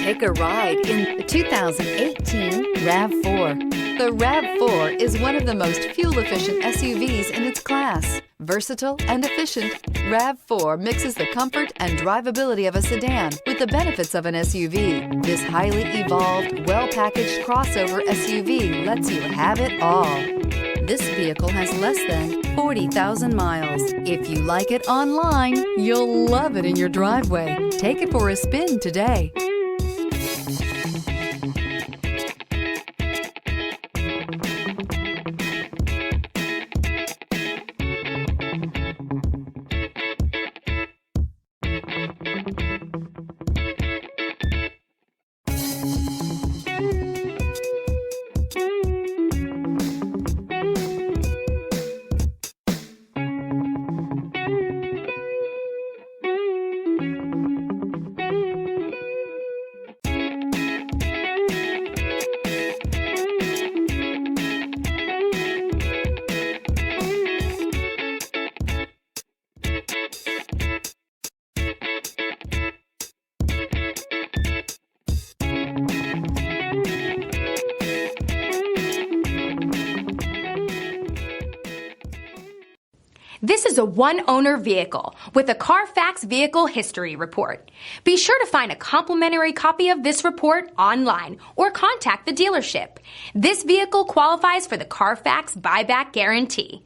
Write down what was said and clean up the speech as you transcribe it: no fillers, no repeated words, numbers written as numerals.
Take a ride in the 2018 RAV4. The RAV4 is one of the most fuel-efficient SUVs in its class. Versatile and efficient, RAV4 mixes the comfort and drivability of a sedan with the benefits of an SUV. This highly evolved, well-packaged crossover SUV lets you have it all. This vehicle has less than 40,000 miles. If you like it online, you'll love it in your driveway. Take it for a spin today. This is a one-owner vehicle with a Carfax Vehicle History Report. Be sure to find a complimentary copy of this report online or contact the dealership. This vehicle qualifies for the Carfax Buyback Guarantee.